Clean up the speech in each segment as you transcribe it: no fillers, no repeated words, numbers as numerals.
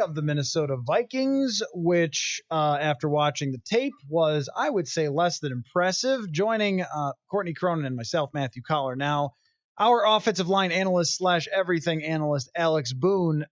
of the Minnesota Vikings, which after watching the tape was, I would say, less than impressive. Joining Courtney Cronin and myself, Matthew Collar, now our offensive line analyst slash everything analyst, Alex Boone.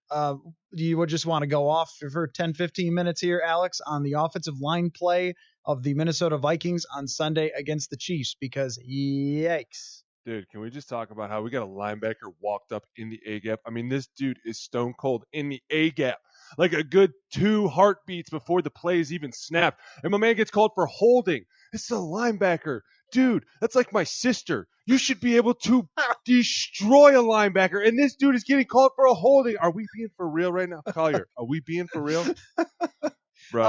You would just want to go off for 10, 15 minutes here, Alex, on the offensive line play of the Minnesota Vikings on Sunday against the Chiefs, because yikes. Dude, can we just talk about how we got a linebacker walked up in the A-gap? I mean, this dude is stone cold in the A-gap. Like a good 2 heartbeats before the play is even snapped. And my man gets called for holding. This is a linebacker. Dude, that's like my sister. You should be able to destroy a linebacker. And this dude is getting called for a holding. Are we being for real right now? Collier, are we being for real? Bro,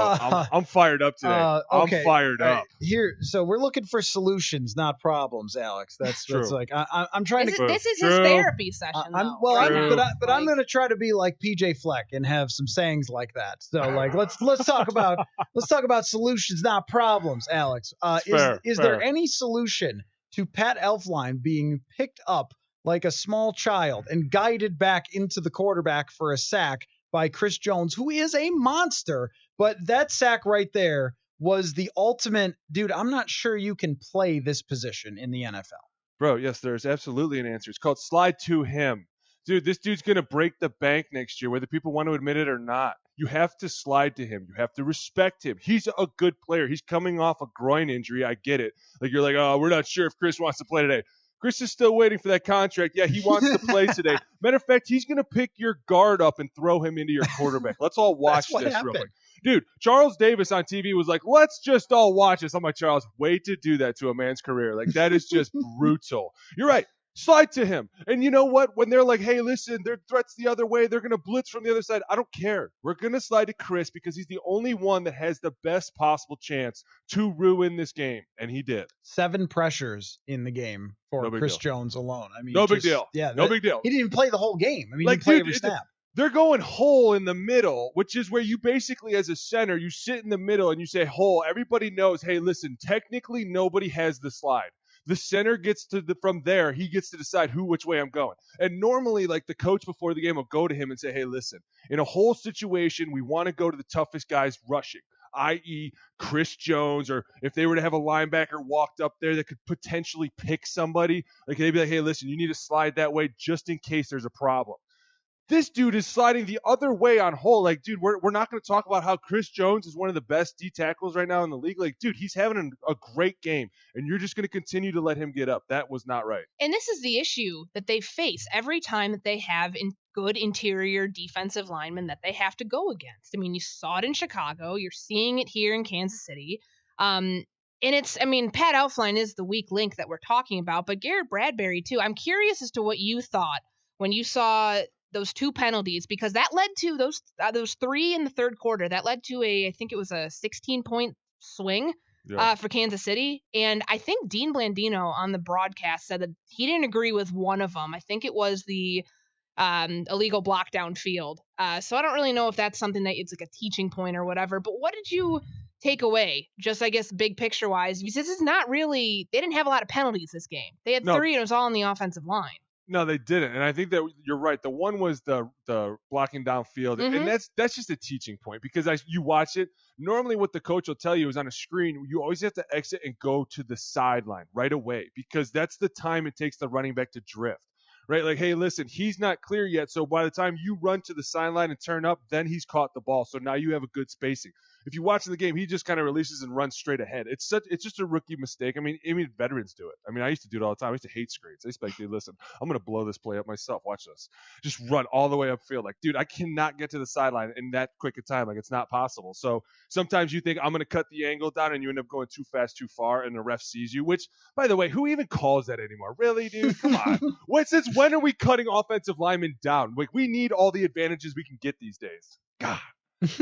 I'm fired up today. Okay. I'm fired up. Here, so we're looking for solutions, not problems, Alex. That's like I'm trying to. This is his therapy session. I'm going to try to be like PJ Fleck and have some sayings like that. So like let's talk about solutions, not problems, Alex. Is there any solution to Pat Elflein being picked up like a small child and guided back into the quarterback for a sack by Chris Jones, who is a monster? But that sack right there was the ultimate, dude, I'm not sure you can play this position in the NFL. Bro, yes, there's absolutely an answer. It's called slide to him. Dude, this dude's going to break the bank next year, whether people want to admit it or not. You have to slide to him. You have to respect him. He's a good player. He's coming off a groin injury. I get it. Like, you're like, oh, we're not sure if Chris wants to play today. Chris is still waiting for that contract. Yeah, he wants to play today. Matter of fact, he's going to pick your guard up and throw him into your quarterback. Let's all watch this real quick. Dude, Charles Davis on TV was like, let's just all watch this. I'm like, Charles, way to do that to a man's career. Like, that is just brutal. You're right. Slide to him. And you know what? When they're like, hey, listen, their threat's the other way. They're going to blitz from the other side. I don't care. We're going to slide to Chris because he's the only one that has the best possible chance to ruin this game. And he did. 7 pressures in the game for Chris Jones alone. I mean, big deal. Yeah, no big deal. He didn't even play the whole game. I mean, he played every snap. They're going hole in the middle, which is where you basically, as a center, you sit in the middle and you say hole. Everybody knows, hey, listen, technically nobody has the slide. The center gets from there, he gets to decide which way I'm going. And normally, like, the coach before the game will go to him and say, hey, listen, in a whole situation, we want to go to the toughest guys rushing, i.e. Chris Jones, or if they were to have a linebacker walked up there that could potentially pick somebody, like they'd be like, hey, listen, you need to slide that way just in case there's a problem. This dude is sliding the other way on hole. Like, dude, we're not going to talk about how Chris Jones is one of the best D tackles right now in the league. Like, dude, he's having a great game, and you're just going to continue to let him get up. That was not right. And this is the issue that they face every time that they have good interior defensive linemen that they have to go against. I mean, you saw it in Chicago. You're seeing it here in Kansas City. And Pat Elflein is the weak link that we're talking about, but Garrett Bradbury, too. I'm curious as to what you thought when you saw those 2 penalties, because that led to those 3 in the third quarter. That led to I think it was a 16-point swing for Kansas City. And I think Dean Blandino on the broadcast said that he didn't agree with one of them. I think it was the illegal block downfield. So I don't really know if that's something that it's like a teaching point or whatever. But what did you take away, just I guess big picture wise? Because this is not really, they didn't have a lot of penalties this game. They had 3 and it was all on the offensive line. No, they didn't. And I think that you're right. The one was the blocking downfield. Mm-hmm. And that's just a teaching point, because you watch it. Normally what the coach will tell you is on a screen, you always have to exit and go to the sideline right away, because that's the time it takes the running back to drift. Right? Like, hey, listen, he's not clear yet. So by the time you run to the sideline and turn up, then he's caught the ball. So now you have a good spacing. If you watch the game, he just kind of releases and runs straight ahead. It's just a rookie mistake. I mean, veterans do it. I mean, I used to do it all the time. I used to hate screens. I used to be like, dude, listen, I'm going to blow this play up myself. Watch this. Just run all the way upfield. Like, dude, I cannot get to the sideline in that quick a time. Like, it's not possible. So sometimes you think I'm going to cut the angle down and you end up going too fast, too far, and the ref sees you, which, by the way, who even calls that anymore? Really, dude? Come on. Since when are we cutting offensive linemen down? Like, we need all the advantages we can get these days. God.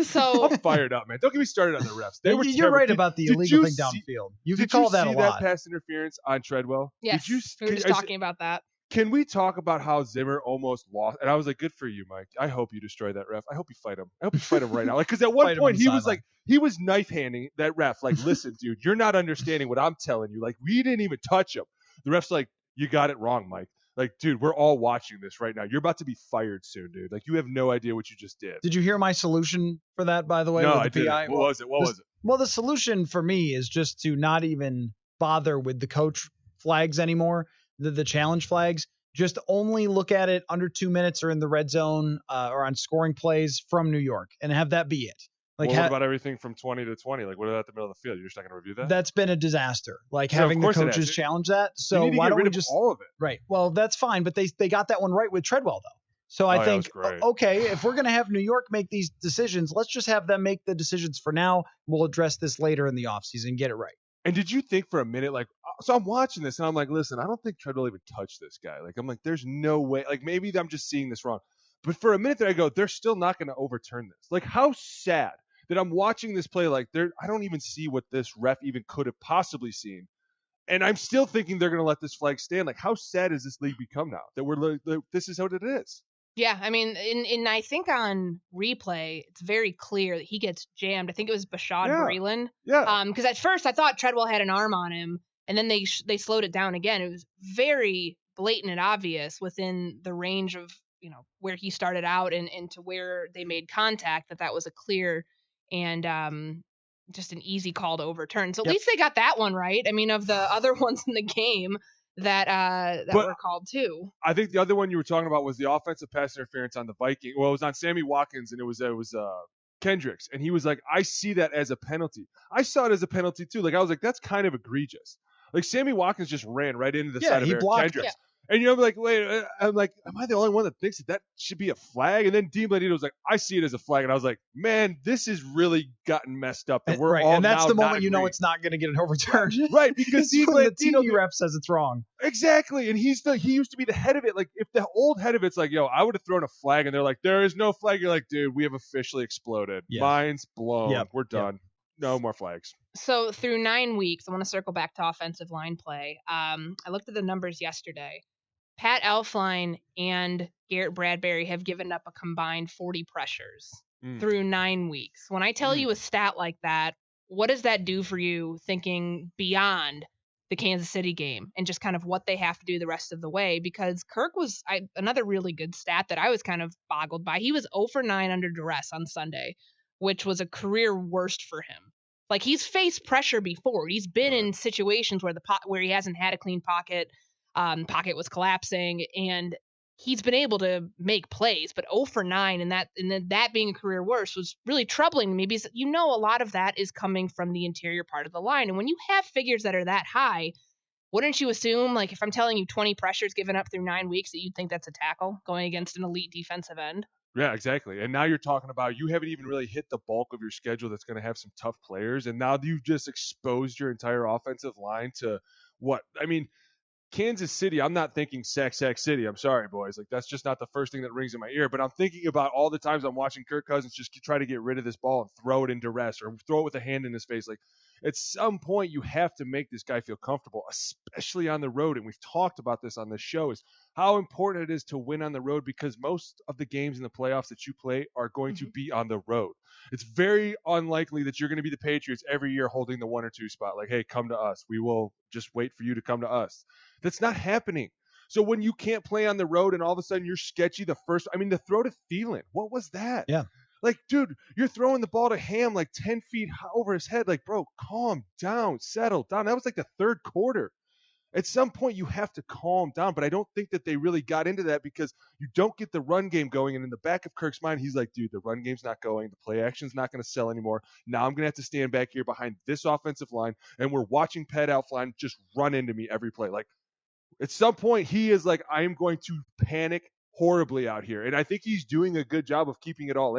So I'm fired up, man. Don't get me started on the refs. You're right about the illegal thing downfield. You could call that a lot. Did you see that pass interference on Treadwell? Yes, we were just talking about that. Can we talk about how Zimmer almost lost? And I was like, good for you, Mike. I hope you destroy that ref. I hope you fight him. I hope you fight him right now. Like, because at one point he was knife handing that ref. Like, listen, dude, you're not understanding what I'm telling you. Like, we didn't even touch him. The ref's like, you got it wrong, Mike. Like, dude, we're all watching this right now. You're about to be fired soon, dude. Like, you have no idea what you just did. Did you hear my solution for that, by the way? No, with the I didn't. PI? What was it? Well, the solution for me is just to not even bother with the coach flags anymore, the challenge flags. Just only look at it under 2 minutes or in the red zone or on scoring plays from New York and have that be it. Like, what about everything from 20 to 20? Like, what about the middle of the field? You're just not going to review that? That's been a disaster. Like, having the coaches challenge that. So why don't we just all of it? Right. Well, that's fine, but they got that one right with Treadwell though. So I think, okay, if we're going to have New York make these decisions, let's just have them make the decisions for now. We'll address this later in the offseason and get it right. And did you think for a minute, like, so I'm watching this and I'm like, listen, I don't think Treadwell even touched this guy. Like, I'm like, there's no way. Like, maybe I'm just seeing this wrong. But for a minute there, I go, they're still not going to overturn this. Like, how sad that I'm watching this play. Like, I don't even see what this ref even could have possibly seen. And I'm still thinking they're going to let this flag stand. Like, how sad has this league become now that we're like, this is what it is? Yeah, I mean, I think on replay, it's very clear that he gets jammed. I think it was Bashad Breeland. Yeah. Because at first I thought Treadwell had an arm on him, and then they slowed it down again. It was very blatant and obvious within the range of, you know, where he started out and to where they made contact that was a clear and just an easy call to overturn. So at least they got that one right. I mean, of the other ones in the game that were called too. I think the other one you were talking about was the offensive pass interference on the Vikings. Well, it was on Sammy Watkins, and it was Kendricks, and he was like, I see that as a penalty. I saw it as a penalty too. Like, I was like, that's kind of egregious. Like, Sammy Watkins just ran right into the side of Eric Kendricks. Yeah. And, you know, I'm like, wait, I'm like, am I the only one that thinks that should be a flag? And then Dean Blandino was like, I see it as a flag. And I was like, man, this has really gotten messed up. And we're all and that's now the moment you know it's not going to get an overturn. Right, because Dean Blandino, the TV rep says it's wrong. Exactly. And he used to be the head of it. Like, if the old head of it's like, yo, I would have thrown a flag, and they're like, there is no flag. You're like, dude, we have officially exploded. Yes. Mine's blown. Yep. We're done. Yep. No more flags. So through 9 weeks, I want to circle back to offensive line play. I looked at the numbers yesterday. Pat Elflein and Garrett Bradbury have given up a combined 40 pressures through 9 weeks. When I tell you a stat like that, what does that do for you thinking beyond the Kansas City game and just kind of what they have to do the rest of the way? Because Kirk was another really good stat that I was kind of boggled by. He was 0 for 9 under duress on Sunday, which was a career worst for him. Like, he's faced pressure before. He's been in situations where he hasn't had a clean pocket. Pocket was collapsing, and he's been able to make plays, but 0 for 9 and then that being a career worst was really troubling to me, because a lot of that is coming from the interior part of the line. And when you have figures that are that high, wouldn't you assume, like, if I'm telling you 20 pressures given up through 9 weeks, that you'd think that's a tackle going against an elite defensive end? Yeah, exactly. And now you're talking about you haven't even really hit the bulk of your schedule that's going to have some tough players, and now you've just exposed your entire offensive line to what? I mean, Kansas City, I'm not thinking sack City. I'm sorry, boys. Like, that's just not the first thing that rings in my ear. But I'm thinking about all the times I'm watching Kirk Cousins just try to get rid of this ball and throw it in duress or throw it with a hand in his face. Like, at some point, you have to make this guy feel comfortable, especially on the road. And we've talked about this on this show, is how important it is to win on the road, because most of the games in the playoffs that you play are going to be on the road. It's very unlikely that you're going to be the Patriots every year holding the 1 or 2 spot. Like, hey, come to us. We will just wait for you to come to us. That's not happening. So when you can't play on the road and all of a sudden you're sketchy the throw to Thielen, what was that? Yeah. Like, dude, you're throwing the ball to Ham like 10 feet over his head. Like, bro, calm down, settle down. That was like the third quarter. At some point, you have to calm down, but I don't think that they really got into that, because you don't get the run game going. And in the back of Kirk's mind, he's like, dude, the run game's not going. The play action's not going to sell anymore. Now I'm going to have to stand back here behind this offensive line, and we're watching Pat Elflein just run into me every play. Like, at some point, he is like, I am going to panic horribly out here. And I think he's doing a good job of keeping it all in.